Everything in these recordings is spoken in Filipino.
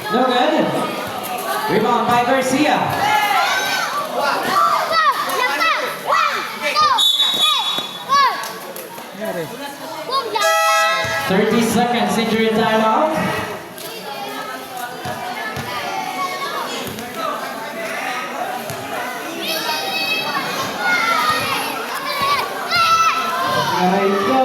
No good. Rebound by Garcia. 30 seconds injury timeout. Aray ko.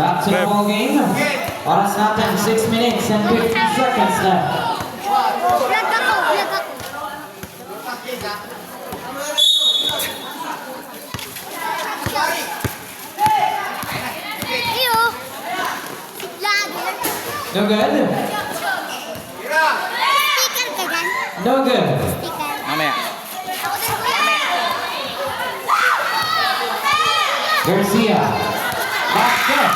Back to the ball game. Oras natin, 6 minutes and 50 seconds left. No good? No good. Mamaya. Garcia. Basket.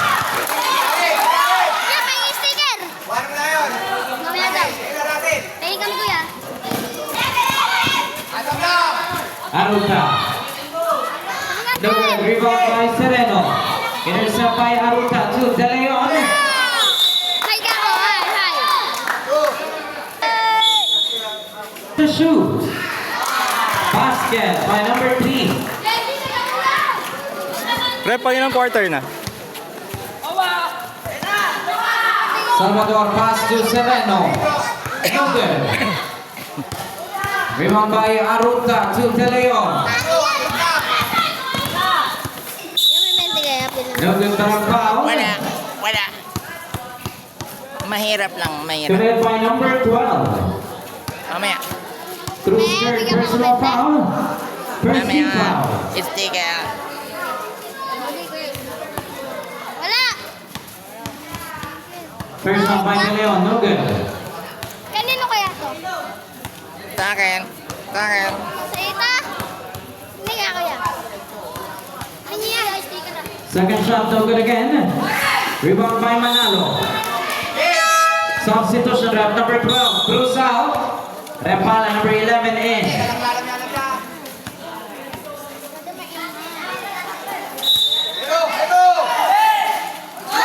Aruta. No good. Rebound by Sereno. Intercept by Aruta to De Leon. To shoot. Basket by number 3. Rep, pa yun ang quarter na. Salvador pass to Sereno. No good. Rebound by Aruta to De Leon. No good para foul. Wala. Mahirap lang, mahirap. Committed by number 12. Mamaya. Through third personal foul. First team foul. Stay kaya. First one by De Leon. No good. Kanino kaya to? Sa akin. Sa ita? Hindi nga kuya. Ano yan? Sticker na. Second shot, no good again. Rebound by Manalo. Substitution rep number 12. Cruz out. Repala number 11 in.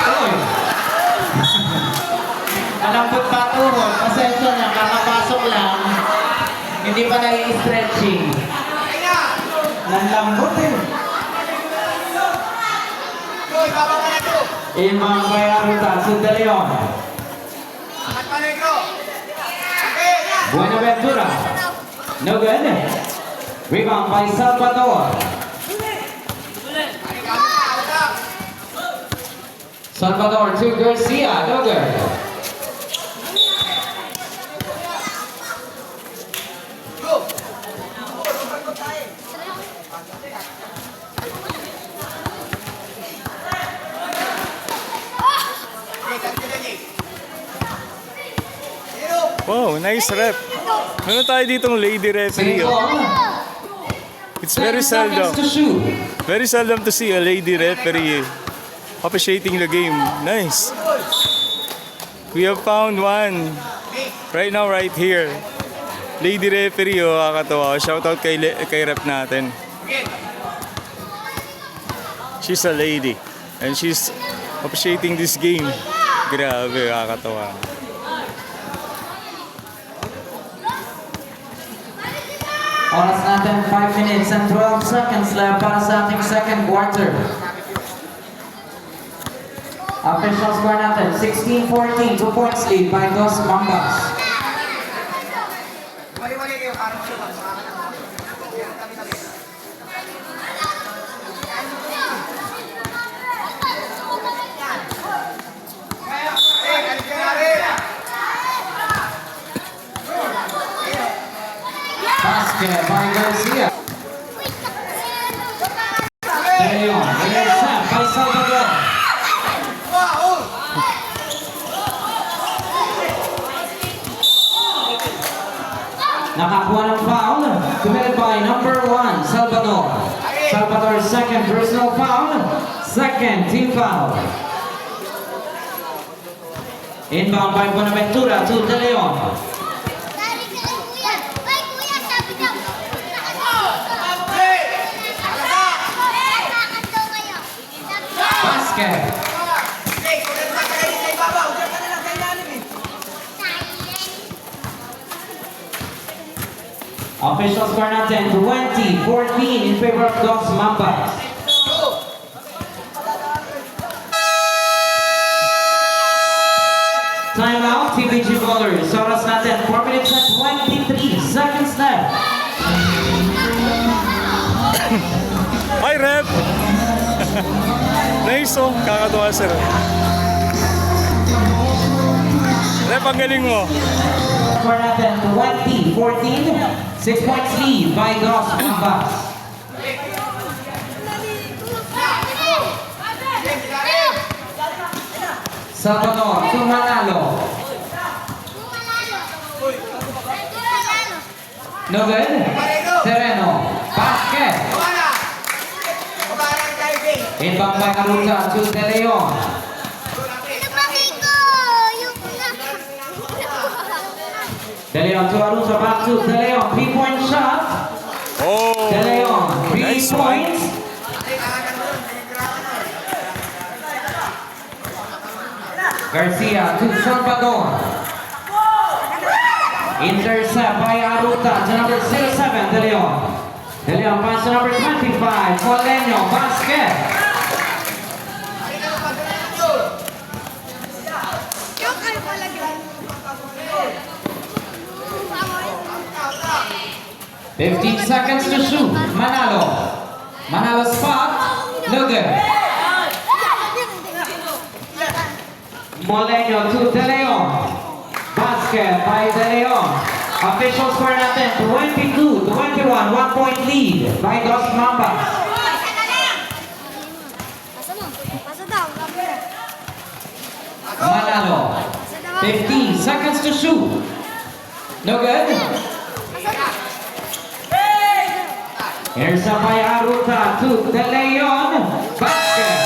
Oy. Malambot pa tuhod. Pasensya na, kakapasok lang. Hindi pa nai-stretching. Nalambot eh. Inbound by Aruta to De Leon. Buenaventura. No good. Rebound by Salvador. Salvador to Garcia. No good. Wow, nice rep. Meron tayo ditong lady referee. Oh. It's very 10 seconds to seldom. shoot. Very seldom to see a lady referee appreciating the game. Nice. We have found one right now, right here. Lady referee, oh, kakatawa. Shoutout kay rep natin. She's a lady and she's appreciating this game. Grabe, kakatawa. Oras natin 5 minutes and 12 seconds left para sa ating second quarter. Official score natin 16-14, 2 points lead by Dos Mambas. Basket by Garcia. De Leon, intercept by Salvador. Nakakuha ng foul. Committed by number 1, Salvador. Salvador's second personal foul. Second team foul. Inbound by Buenaventura to De Leon. Dari ka kay kuya. Ay, kuya, sabi daw. Nakakad daw ngayon. Basket. Official score natin 20-14 in favor of Dos Mambas. Timeout, TBG Bowlers. Oras natin 4 minutes and 23 seconds left. Hi, Rep! Nice, oh. Kakatuwa, sir. Rep, ang galing mo. Score natin 20-14. 6 points lead by Dos Mambas. Salvador to Manalo. No good. Sereno. Basket. Inbound by Aruta to De Leon. De Leon to Aruta, back to De Leon. 3-point shot. Oh, De Leon, 3 nice one. points. Garcia to Salvador. Intercept by Aruta to number 07, De Leon. De Leon pass to number 25, Moleño. Basket. Yung ano pala yun? 15 seconds to shoot. Manalo. Manalo spot. No good. Moleño to De Leon. Basket by De Leon. Official score natin 22-21. 1 point lead by Dos Mambas. Pasa mo. Pasa daw. Manalo. 15 seconds to shoot. No good. Pasa daw. Intercept by Aruta to De Leon. Basket.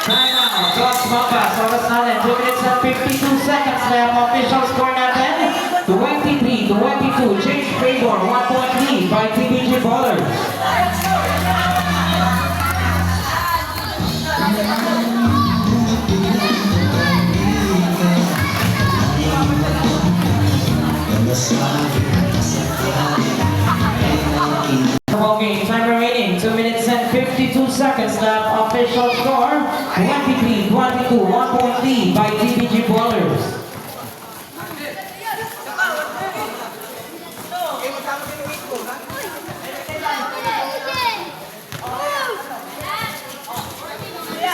Timeout. Dos Mambas. Oras natin 2 minutes and 52 seconds left. Official score natin 23-22. Change favor. 1 point lead by TBG Bowlers. Ball game time remaining 2 minutes and 52 seconds left. Official score 23-22. 1 point lead by TBG Bowlers.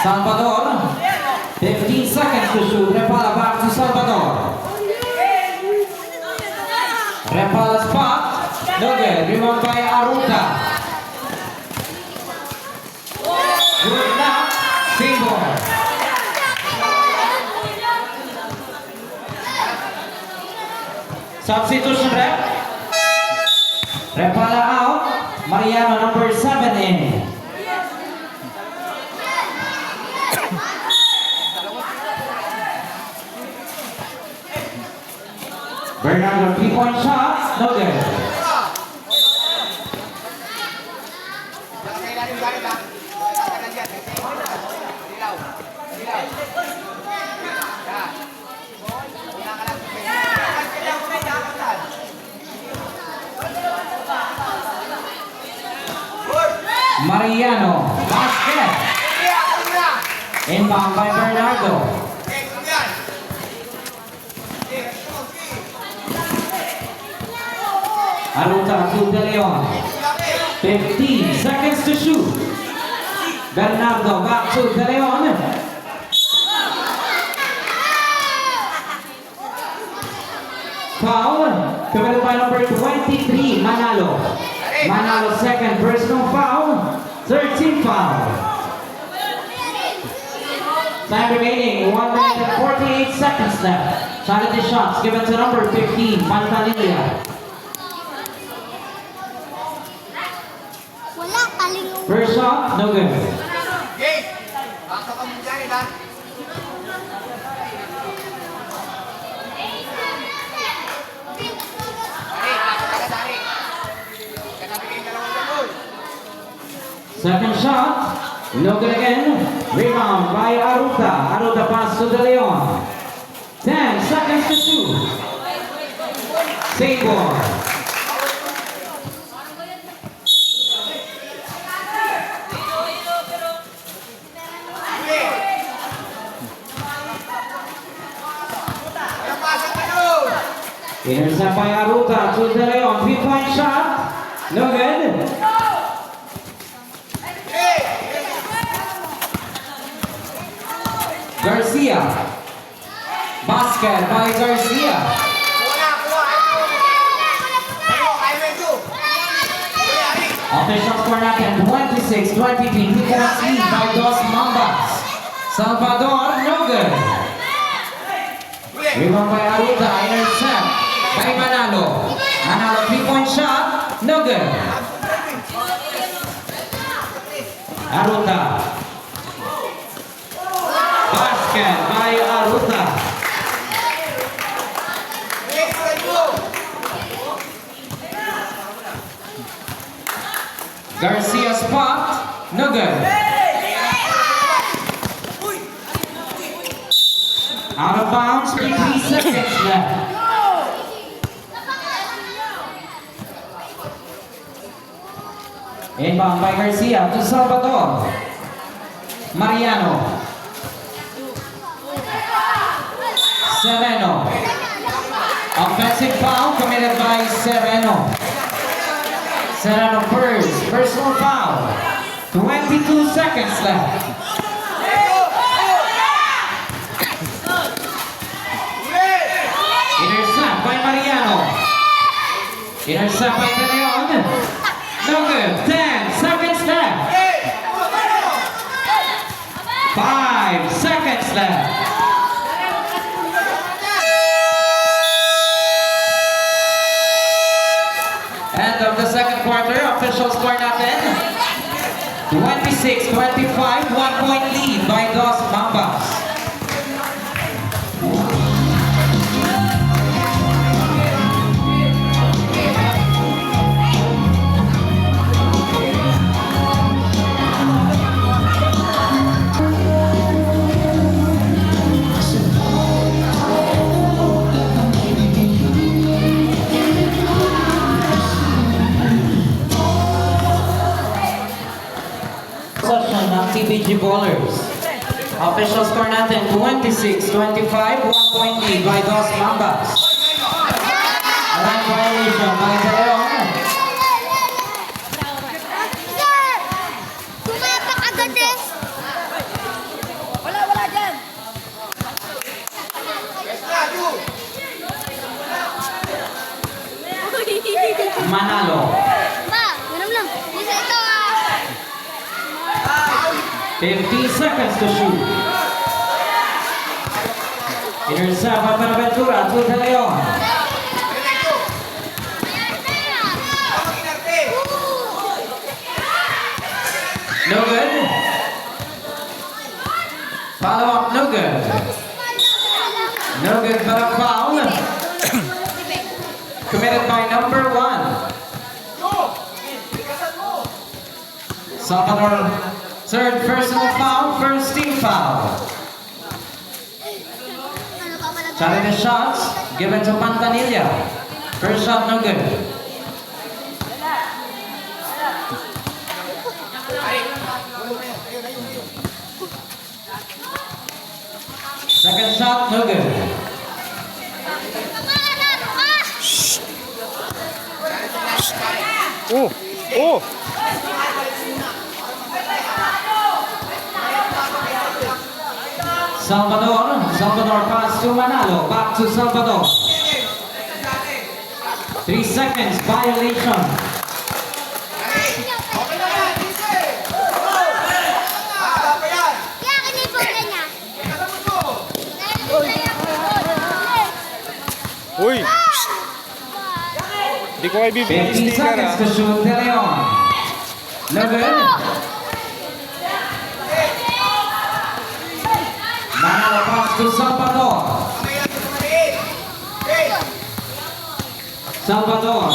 Salvador 15 seconds to shoot. Repala back to Salvador. Repala spot. No good. Rebound by Aruta. Good knock. Single. Substitution rep. Repala out. Mariano number 7 in. Bernardo 3-point shot. No good. Mariano, basket. Inbound by Bernardo. Aruta to De Leon. 15 seconds to shoot. Bernardo back to De Leon. Foul committed by number 23, Manalo. Manalo second personal foul. 13 foul. Time remaining, 1 minute and 48 seconds left. Charity shots given to number 15, Pantanilla. Wala, kalingon. First shot, no good. Second shot, no good again. Rebound by Aruta. Aruta pass to De Leon. 10 seconds to shoot. Save ball. Intercept by Aruta to De Leon. 3-point shot. No good. Garcia. Basket by Garcia. Official score natin 26-23. 2 points lead by Dos Mambas. Salvador, no good. Rebound by Aruta. Intercept by Manalo. Manalo 3-point shot. No good. Aruta. Basket by Aruta. Garcia spot, no good. Out of bounds, 3 seconds left. Inbound by Garcia to Salvador. Mariano. Sereno. Offensive foul committed by Sereno. Sereno first. Personal foul. 22 seconds left. Intercept by Mariano. Intercept by De Leon. No good. 10 seconds left. 5 seconds left. End of the second quarter, official score natin 26-25, 1-point lead by Dos Mambas. Possession ng TBG Ballers. Official score natin 26-25, 1-point lead by Dos Mambas. A line violation by De Leon. Sir! Tumapak agad eh! Wala dyan! Manalo. Ma, ganun lang. Isa ito 50 seconds to shoot. Intercept by Buenaventura to De Leon. No good. Follow up, no good. No good, but a foul. Committed by number 1. Salvador, third personal foul, first team foul. Charity shots given to Pantanilla. First shot, no good. Second shot, no good. Oh! Oh! Salvador pass to Manalo, back to Salvador. 3 seconds, violation. Kaya kinipon ka niya. Uy! Hindi ko kayo bibigyan yung 15 sticker seconds ah. to shoot. De Leon. No good. Manalo pass to Salvador. Salvador.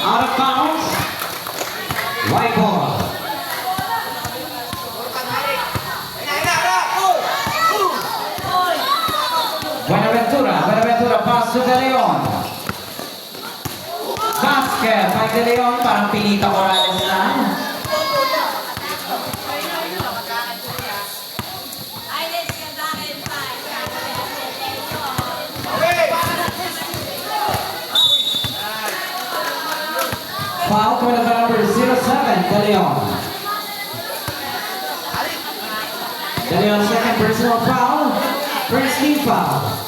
Out of bounds. White ball. Buenaventura pass to De Leon. Basket by De Leon, parang Pilita Morales lang. Foul committed by number 07, De Leon. De Leon second personal foul, first team foul.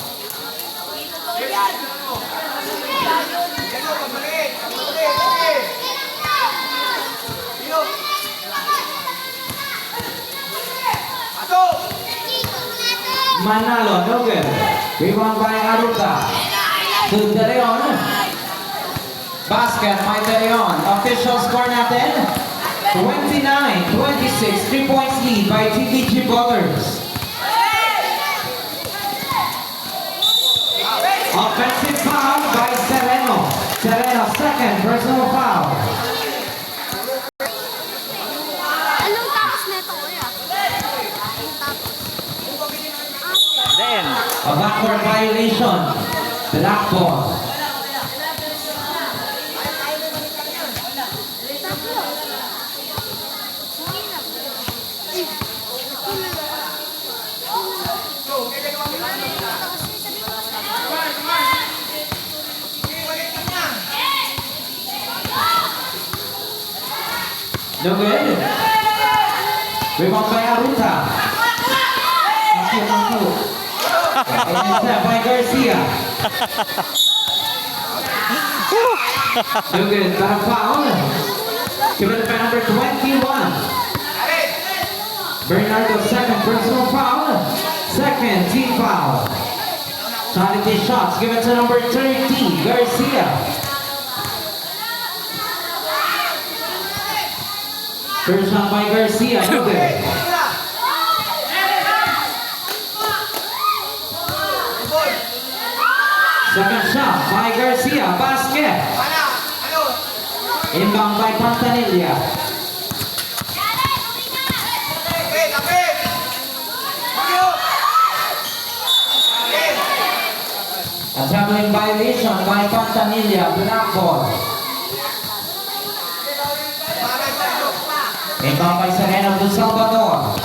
Manalo, no good. Rebound by Aruta. To De Leon. Basket by De Leon. Official score natin. 29-26. 3 points lead by TVG Ballers. Offensive foul by Sereno. Sereno second personal foul. Anong tapos nito, kuya? Anong tapos? Then, A backward violation. Black ball. No good. Rebound by Aruta. Thank you. Intercept by Garcia. No good. Got a foul. Committed by number 21. Bernardo second personal foul. Second team foul. Charity shots given to number 30, Garcia. First shot by Garcia, no good. Second shot by Garcia, basket. Inbound by Pantanilla. A traveling violation by Pantanilla, black ball. Inbound by Sereno to Salvador.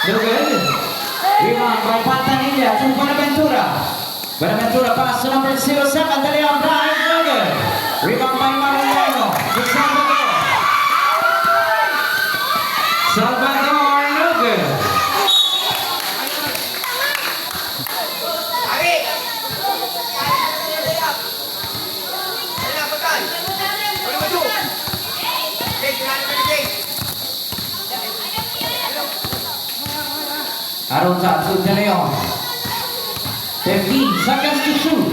No good. Rebound by Pantanilla to Buenaventura. Buenaventura pass to number 07, De Leon Brian. No good. Rebound by Mariano to Salvador. Salvador, no good. Aronza to De Leon. 15 seconds to shoot.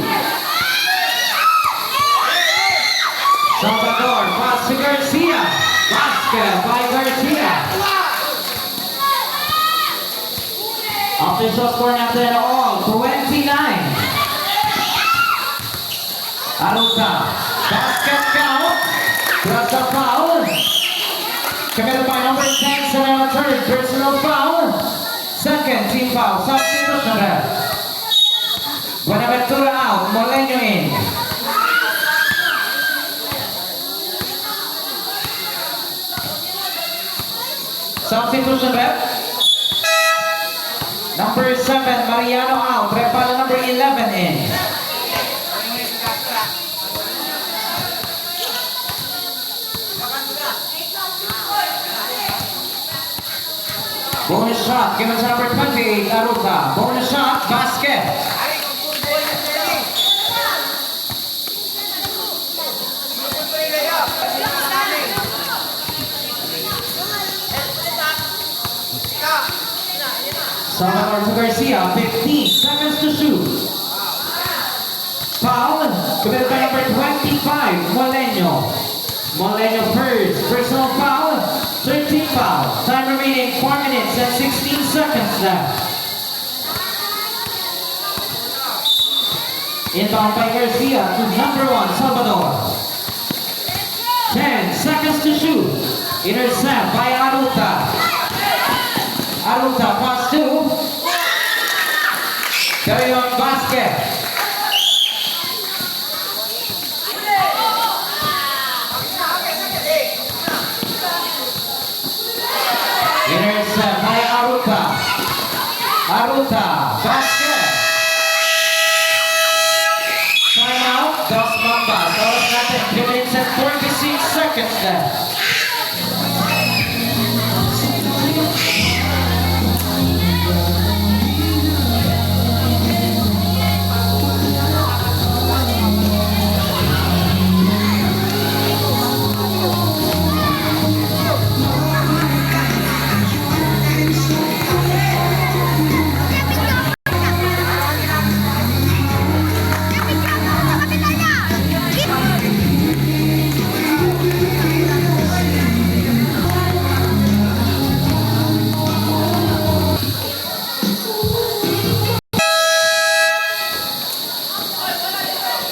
Salvador pass to Garcia. Basket by Garcia. Official score natin all 29. Aronza. Basket count. Plus the foul. Committed by number 10, Serena third personal foul. Second team foul, substitution ref. Buenaventura out, Moleño in. Substitution ref. Number 7, Mariano out. Repala number 11 in. Bonus shot given to number 28, Aruta. Bonus shot, basket. Salvador to Garcia. Garcia, 15 seconds to shoot. Foul, committed by number 25, Moleño. Moleño first, personal foul, 13 foul. Time remaining 4 minutes and 16 seconds left. Inbound by Garcia to number 1, Salvador. 10 seconds to shoot. Intercept by Aruta. Aruta pass to Darion Basket. Intercept by Aruta. Aruta, basket. Timeout, Dos Mambas. Oras natin, 3 minutes and 46 seconds left.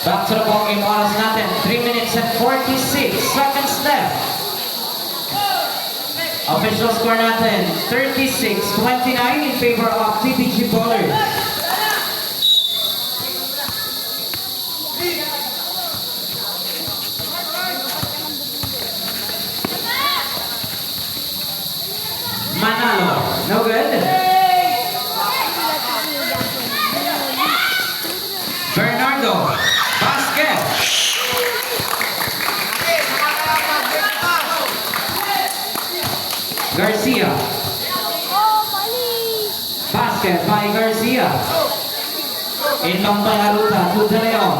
Back to the ball game, oras natin, 3 minutes and 46 seconds left. Official score natin, 36-29 in favor of TPG Bowlers. Manalo, no good. Bernardo, basket. Garcia, basket by Garcia. Inbound by Aruta to De Leon.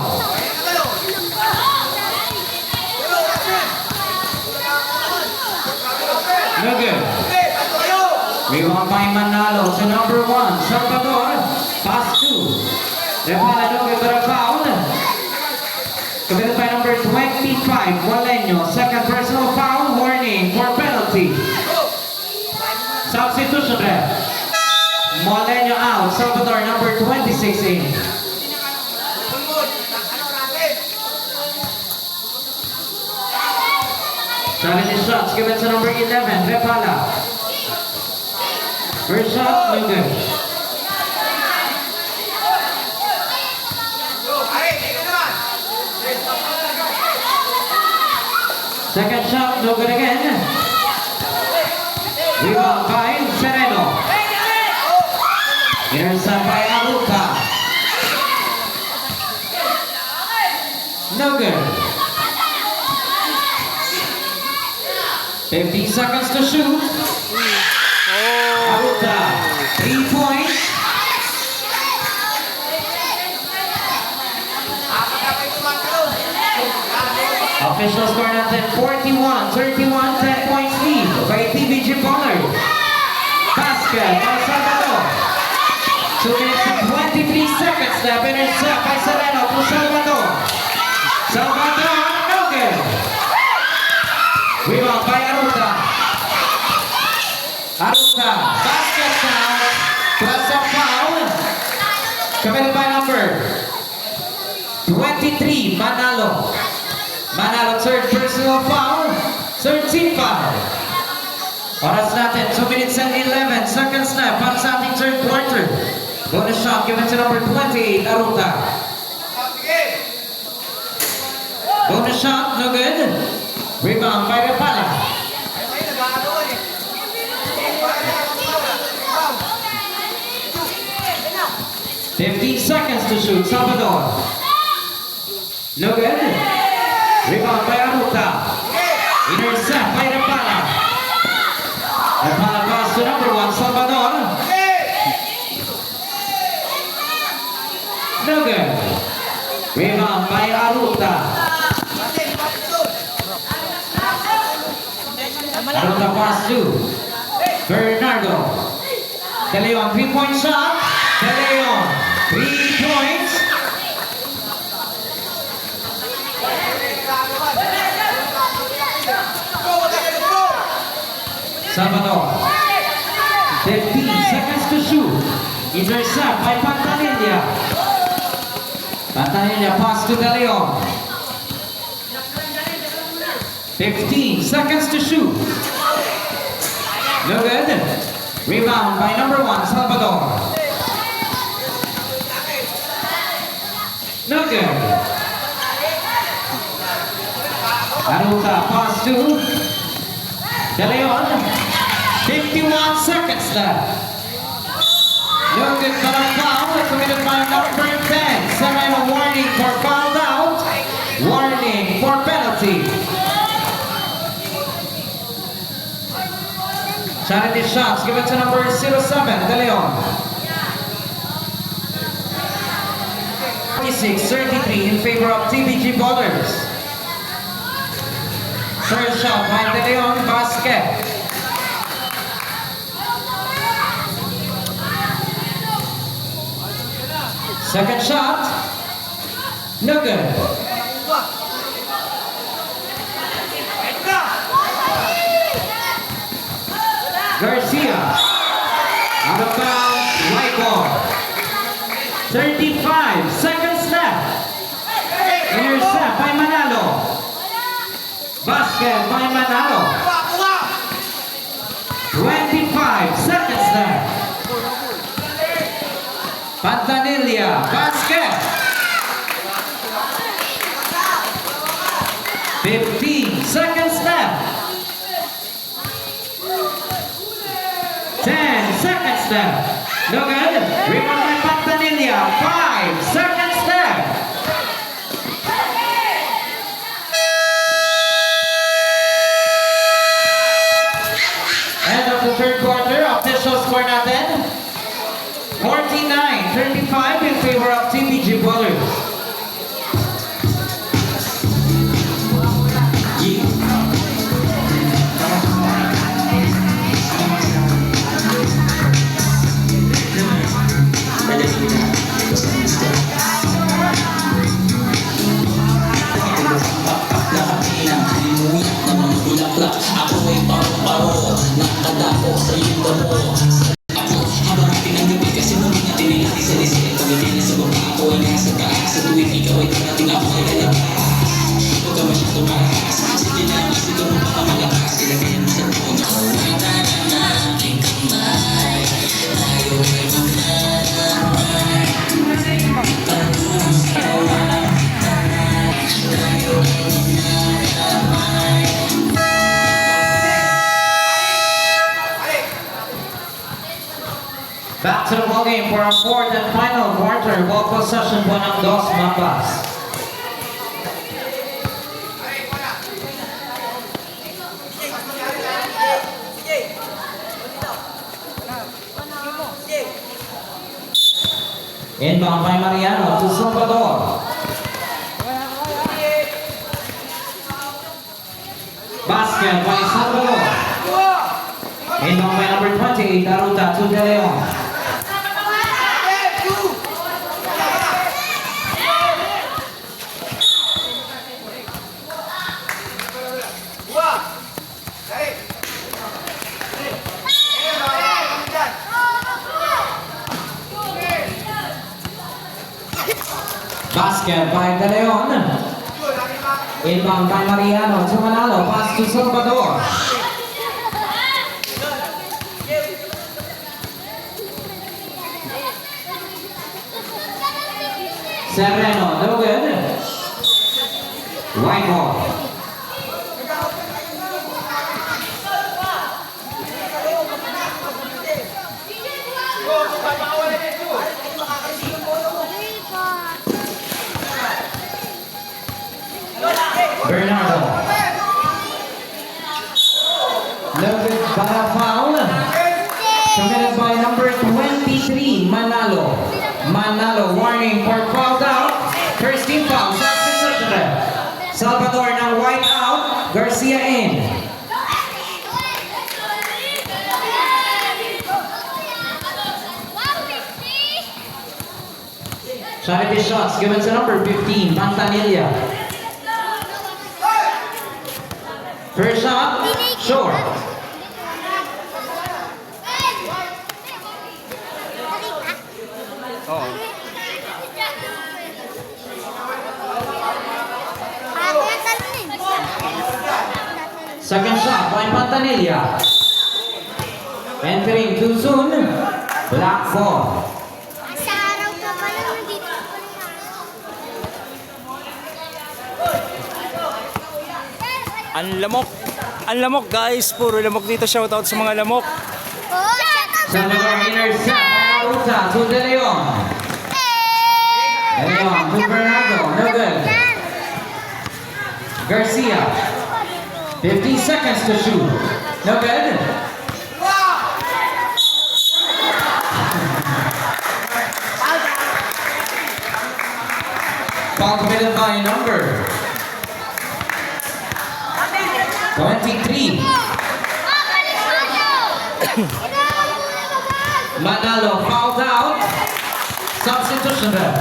No good. Rebound by Manalo to number 1, Salvador. Pass 2. Repala no good, but a foul. Committed by number 25, Moleño. Second personal foul, warning for penalty. Substitution ref. Moleño out, Salvador number 26 in. Challenge shots given to number 11, Repala. First shot, no good. Second shot, no good again. Rebound by Sereno. Intercept by Aruta. No good. 15 seconds to shoot. Aruta, 3 points. Official score natin 41-31, 10 points lead by TPG Bowlers. Basket by Salvador. 2 minutes and 23 seconds left. Intercept by Sereno to Salvador. Salvador, no good. Rebound by Aruta. Aruta, basket count, plus a foul. Committed by number 23, Manalo. Manalo, third personal foul, 13 foul. Oras natin, 2 minutes and 11 seconds left para sa ating third quarter. Bonus shot given to number 28, Aruta. Bonus shot, no good. Rebound by Repala. $15 seconds to shoot, Salvador. No good. Rebound by Aruta. Intercept by Repala. Repala pass to number 1, Salvador. No good. Rebound by Aruta. Aruta pass to Bernardo. De Leon, 3-point shot. De Leon, 3 points. Salvador, 15 seconds to shoot. Intercept by Pantanilla. Pantanilla pass to De Leon. 15 seconds to shoot. No good. Rebound by number 1, Salvador. No good. Aruta pass to De Leon. 51 seconds left. No good, but a foul committed by number 10. Sereno warning for fouled out. Warning for penalty. Charity shots given to number 07, De Leon. 46-33 in favor of TBG Ballers. First shot by De Leon, basket. Second shot, no good. Garcia, out of bounds, right ball. 35 seconds left. Intercept by Manalo. Basket by Manalo. 25 seconds left. Pantanilla, basket. 15 seconds left. 10 seconds left. No good. Rebound by Pantanilla. 5 seconds left. End of the third quarter. Official score natin. 49-35 in favor of TBG Ballers. Ako ay paro-paro, nakadako sa iyong damo. Ako, habang pinanggabi kasi muli na tinilaki sa lisay. Pagdating sa baba, ako ay nasa taas. Sa tuwing ikaw ay parating, ako ay lalabas. Huwag ka masyadong marahas. Sige na, isigaw mo baka malakas. Ilagay mo sa phone. Kawanan ang aking kamay. Tayo ay maglalakbay. Tanong sa kawanan. Tayo ay maglalakbay. Back to the ball game for our fourth and final quarter. Ball possession po ng Dos Mambas. Inbound by Mariano to Salvador. Basket by Salvador. Inbound by number 28, Aruta to De Leon. Basket by De Leon. Inbound by Mariano to Manalo. Pass to Salvador. Sereno, no good. White ball. Bernardo. No good, but a foul. Committed by number 23, Manalo. Manalo warning for fouled out. First team foul, substitution ref. Salvador now white out, Garcia in. Charity shots given to number 15, Mantanilla. First shot, short. Oo. Second shot by Mantanilla. Entering too soon. Black ball. Sa araw ka pa lang nandito ka Ang lamok. Ang lamok guys. Puro lamok dito. Shoutout sa mga lamok. Oh, Salvador intercept by Aruta to De Leon. De Leon to Bernardo. No good. Garcia. 15 seconds to shoot. No good. Foul committed by number 23. Manalo fouled out. Substitution there.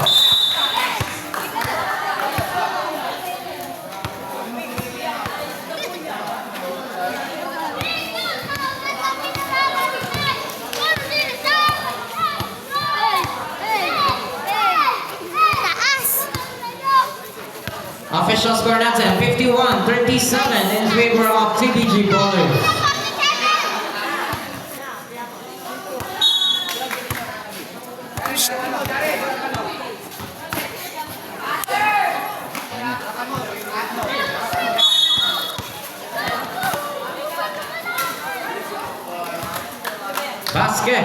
Official score natin, 51-37 in favor of TBG Bowlers. Basket.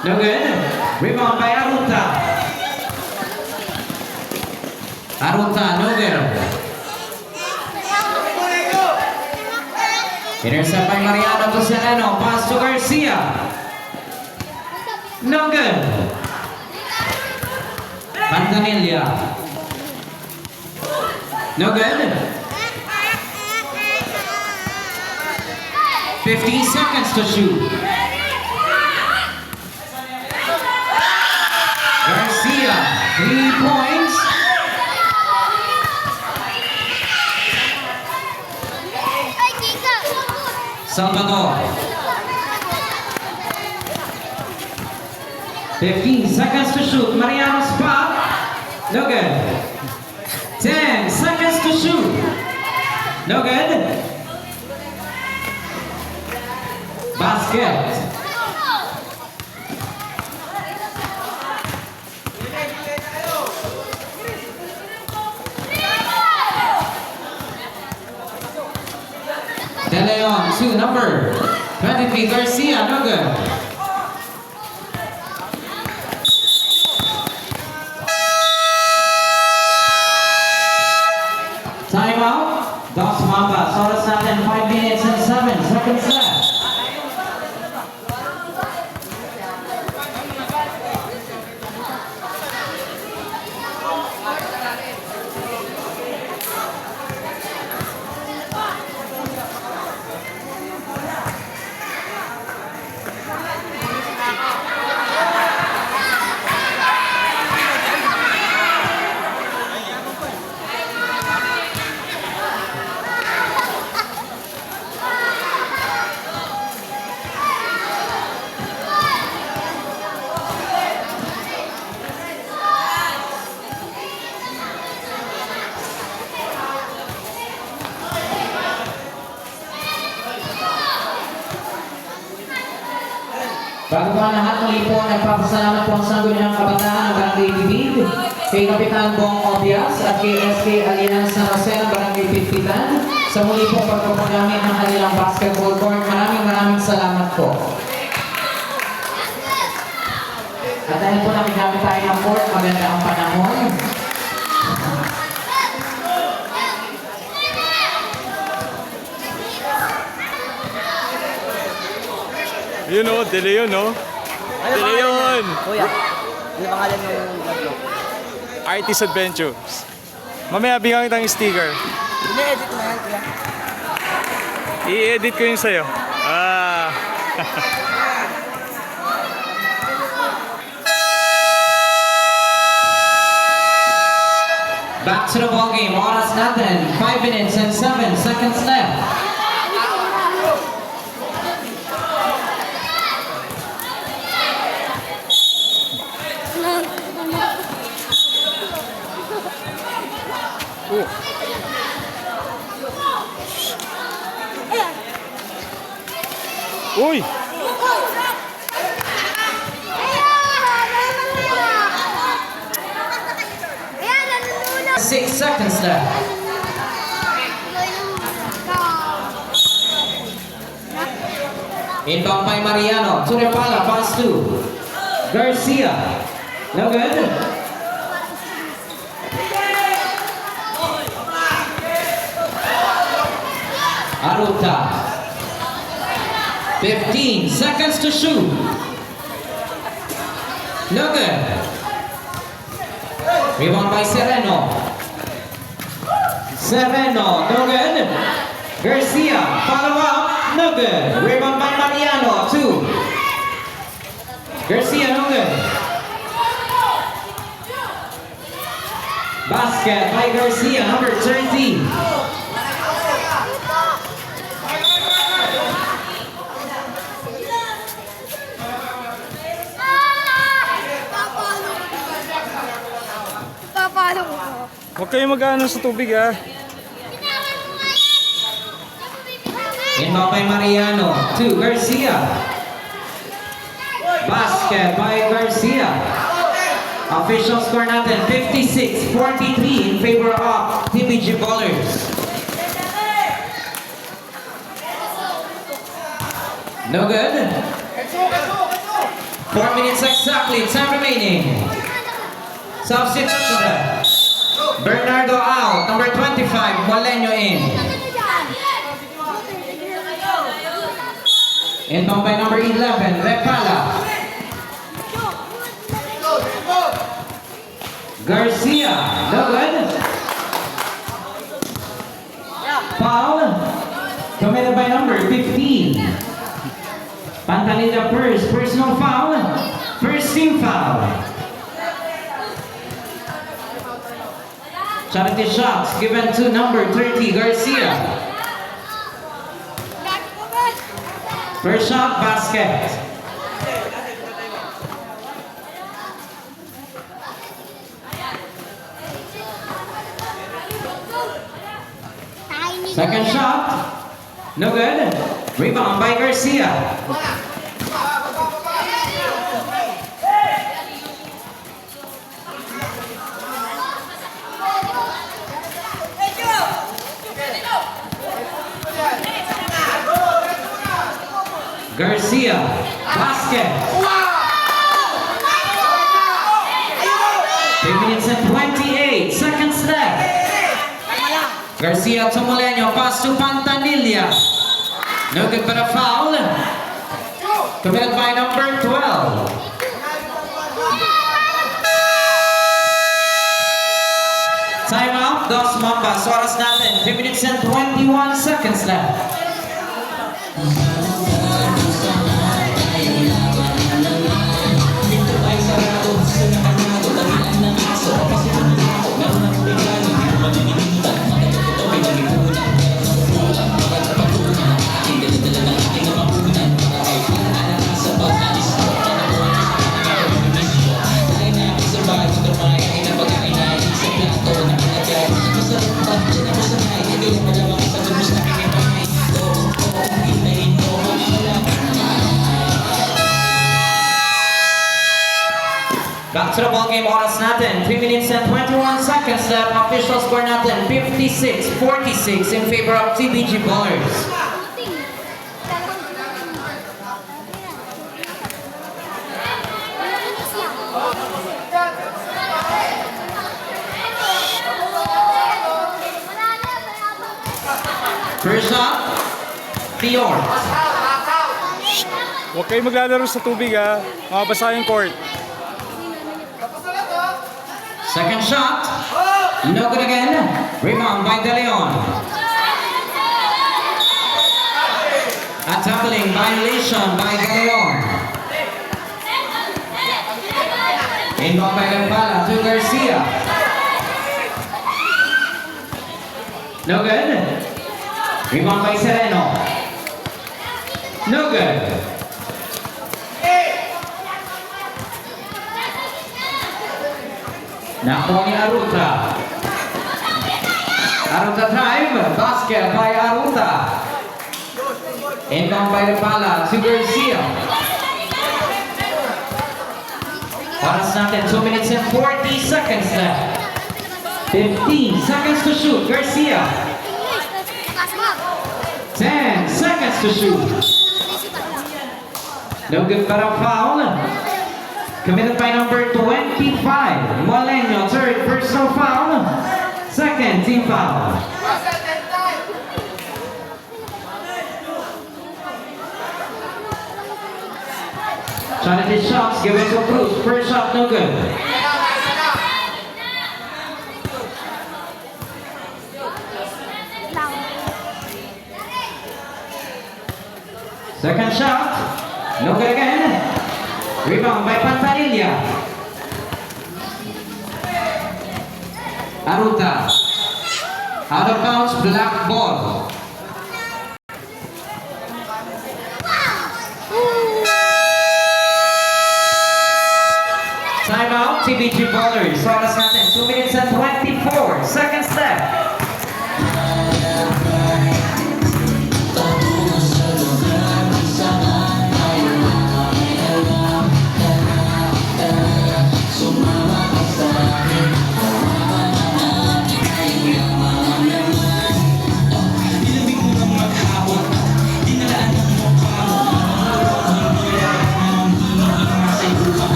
No good. Rebound by Aruta. Aruta, no good. Intercept by Mariano to Sereno. Pass to Garcia. No good. Mantanilla. No good. 15 seconds to shoot. Garcia, 3 points. Salvador. 15 seconds to shoot. Mariano spot. No good. 10 seconds to shoot. No good. Basket. De Leon to number 23 Garcia, no good. Timeout. Dos Mambas. Oras natin 5 minutes and 7 seconds left. Bago pa ang lahat, muli po nagpapasalamat po ang Sangguniang Kabataan ng Barangay Bibig, kay Kapitan Bong Obias at kay SK Alliance San Jose ng Barangay Pitpitan sa muli pong pagpapagamit ng kanilang basketball court. Maraming salamat po. At dahil po nakigamit tayo ng court, maganda ang panahon. Yun o, De Leon o. De Leon! Kuya, ano pangalan yung vlog? Artist Adventures. Mamaya bigyan kitang sticker. Ine-edit mo yan, kuya. I-edit ko yun sa'yo. Ah. Back to the ball game. Oras natin. 5 minutes and 7 seconds left. Uy! Ayan, nanunulog. 6 seconds left. Inbound by Mariano. To Repala. Pass to Garcia. No good. Aruta. 15 seconds to shoot. No good. Rebound by Sereno. Sereno, no good. Garcia, follow up, no good. Rebound by Mariano, 2. Garcia, no good. Basket by Garcia, number 13. Papalo ko. Huwag kayo mag-ano sa tubig ah. Inbound by Mariano, 2. Garcia. Basket by Garcia. Official score natin, 56-43 in favor of TBG Ballers. No good. 4 minutes exactly, time remaining. Substitution. Bernardo out, number 25, Moleño in. Inbound by number 11, Repala. Garcia, no good. Foul, committed by number 15. Pantanilla first, personal foul. First team foul. Charity shots given to number 30, Garcia. First shot, basket. Second shot, no good. Rebound by Garcia. Garcia, basket. 3 minutes and 28 seconds left. Garcia to Moleño, pass to Pantanilla. No good but a foul. Committed by number 12. Time out, Dos Mambas. Oras natin, 3 minutes and 21 seconds left. Back to the ball game, oras natin, 3 minutes and 21 seconds left. Official score natin, 56-46 in favor of TBG Ballers. First shot, Dior. Huwag kayo maglalaro sa tubig ah. Mabasa yung court. Second shot, No good again. Rebound by De Leon. A tackling violation by De Leon. Inbound by Lampala to Garcia. No good. Rebound by Sereno. No good. Nakuha ni Aruta. Aruta drive. Basket by Aruta. Inbound by Lampala to Garcia. Oras natin, 2 minutes and 40 seconds left. 15 seconds to shoot, Garcia. 10 seconds to shoot. No good para foul. Committed by number 25, Moleño, third personal foul. Second team foul. Trying to hit shots, give it to Cruz. First shot, no good. Second shot, no good again. Rebound by Pantanilla. Aruta. Out of bounds, black ball. Timeout, TBG Ballers. Oras natin, 2 minutes and 24 seconds left.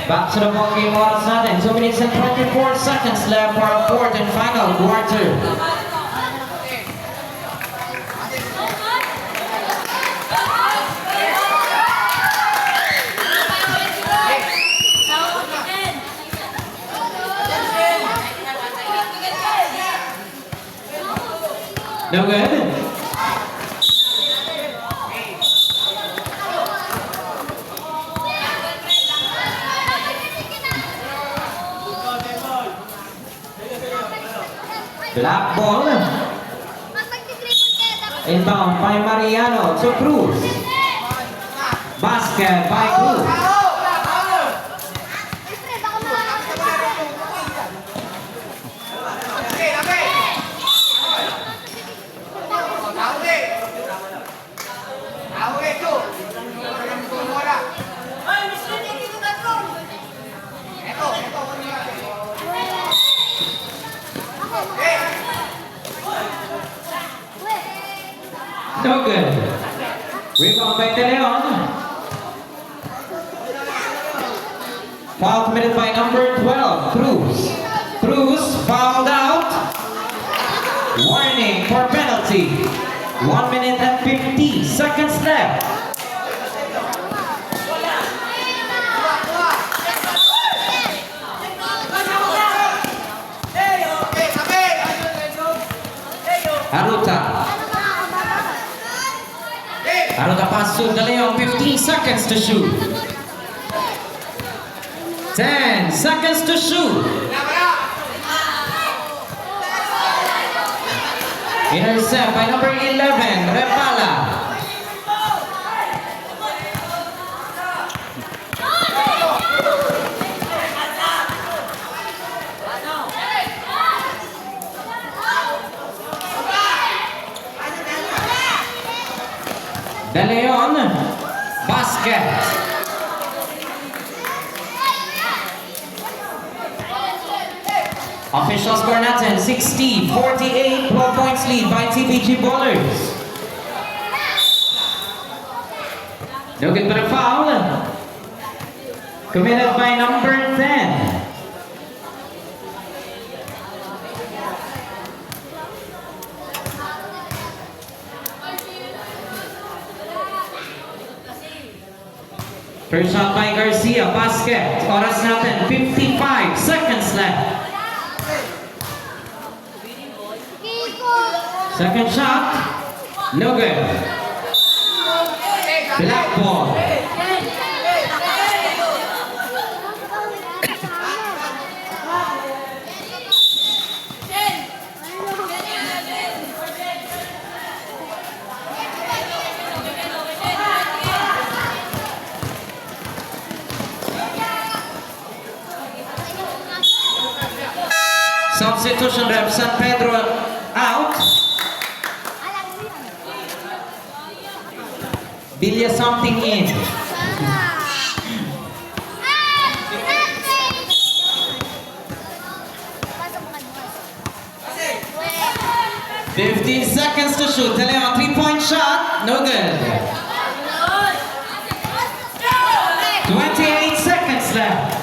Back to the ball game, oras natin. 2 minutes and 24 seconds left for our fourth and final quarter. No good. Black ball. Inbound by Mariano to Cruz. Basket by Cruz. No good. Rebound by De Leon. Foul committed by number 12, Cruz. Cruz fouled out. Warning for penalty. 1 minute and 50 seconds left. Aruta. Aruta pass to De Leon, 15 seconds to shoot. 10 seconds to shoot. Intercept by number 11, Repala. De Leon, basket. Official score natin, 60-48, 12 points lead by TBG Ballers. No good but a foul. Committed by number 10. First shot by Garcia, basket. Oras natin, 55 seconds left. Kiko. Second shot, no good. Black ball. Substitution rep, San Pedro out. Bilya something in. Pasok mo kanina. 15 seconds to shoot. De Leon, 3-point shot. No good. 28 seconds left.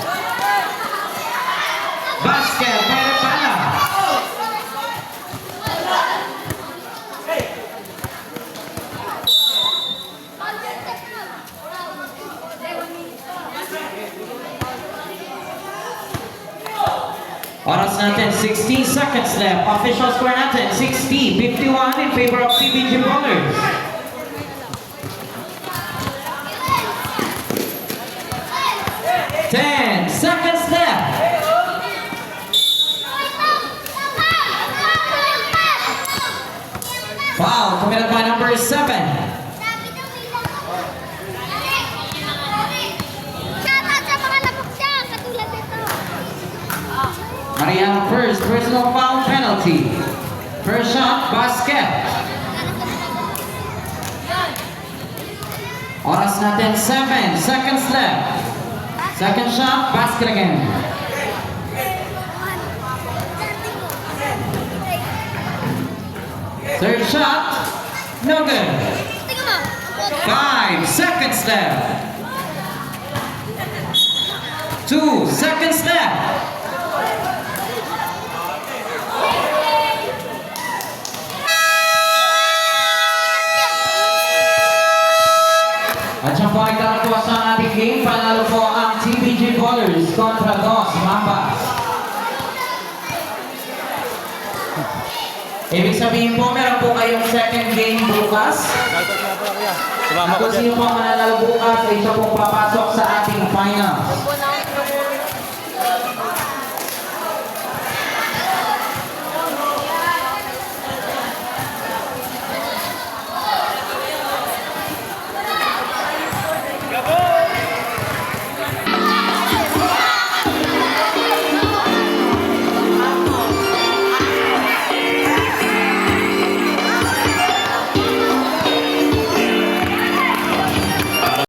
Basket by Repala. Oras natin, 16 seconds left. Official score natin, 60-51 in favor of CBG Bowlers. Ten seconds left. Foul committed by number 7. Shoutout sa mga lamok siya, katulad nito. Mariana first, personal foul penalty. First shot, basket. Oras natin, 7 seconds left. Second shot, basket again. Third shot, no good. Tingnan mo. 5 seconds left. 2 seconds left. At siya po ay kalakuha sa ating game. Panalo po ang TBG Bowlers kontra Dos Mambas. Ibig sabihin po, meron po kayong second game bukas. Sumama At kung sino po ang mananalo bukas, ay siya po papasok sa ating finals.